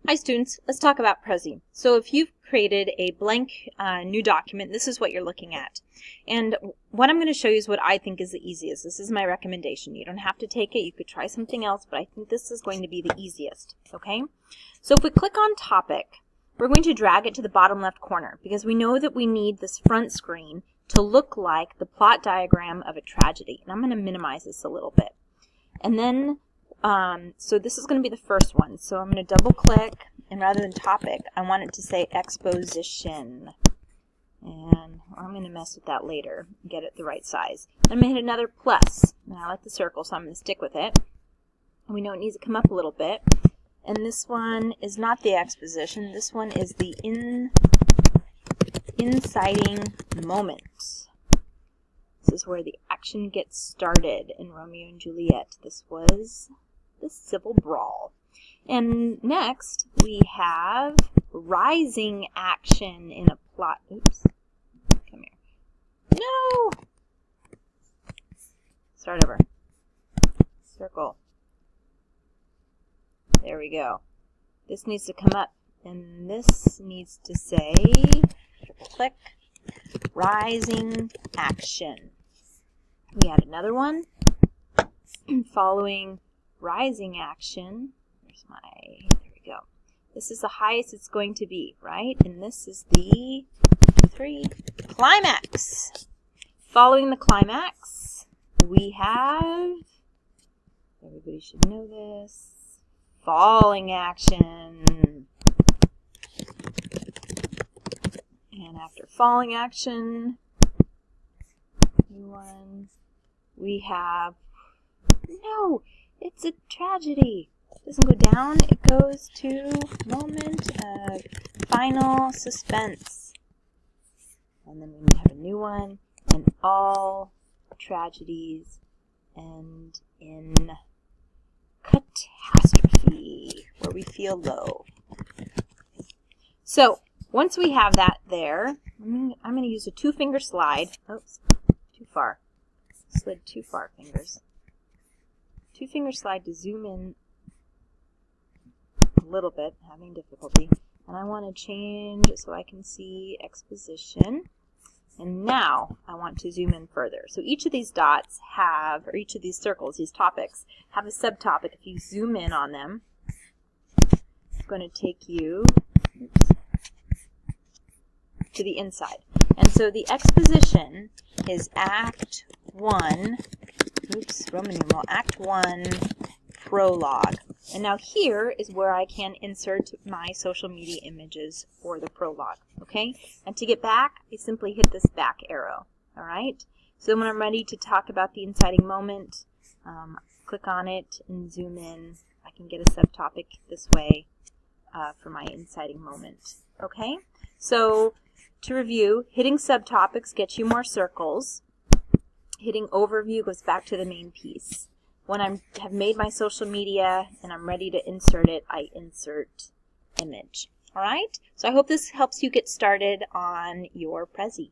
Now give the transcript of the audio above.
Hi students, let's talk about Prezi. So if you've created a blank new document, this is what you're looking at. And what I'm going to show you is what I think is the easiest. This is my recommendation. You don't have to take it. You could try something else, but I think this is going to be the easiest. Okay? So if we click on topic, we're going to drag it to the bottom left corner because we know that we need this front screen to look like the plot diagram of a tragedy. And I'm going to minimize this a little bit. And then so this is going to be the first one. So I'm going to double click, and rather than topic, I want it to say exposition. And I'm going to mess with that later and get it the right size. I'm going to hit another plus. And I like the circle, so I'm going to stick with it. And we know it needs to come up a little bit. And this one is not the exposition. This one is the inciting moment. This is where the action gets started in Romeo and Juliet. This was the civil brawl. And next, we have rising action in a plot. Oops. Come here. No! Start over. Circle. There we go. This needs to come up. And this needs to say, click, rising action. We add another one. Following rising action, there we go. This is the highest it's going to be, right? And this is the, 2, 3, climax. Following the climax, we have, everybody should know this, falling action. And after falling action, new one, we have, no, it's a tragedy. It doesn't go down, it goes to moment of final suspense. And then we have a new one, and all tragedies end in catastrophe, where we feel low. So, once we have that there, I'm going to use a 2-finger slide. Oops, too far. Slid too far, fingers. 2-finger slide to zoom in a little bit, having difficulty. And I want to change so I can see exposition. And now I want to zoom in further. So each of these dots have, or each of these circles, these topics, have a subtopic. If you zoom in on them, it's going to take you to the inside. And so the exposition is Act 1, Roman numeral, Act 1, prologue. And now here is where I can insert my social media images for the prologue, okay? And to get back, I simply hit this back arrow, all right? So when I'm ready to talk about the inciting moment, click on it and zoom in. I can get a subtopic this way for my inciting moment, okay? So to review, hitting subtopics gets you more circles. Hitting overview goes back to the main piece. When I have made my social media and I'm ready to insert it, I insert image. All right? So I hope this helps you get started on your Prezi.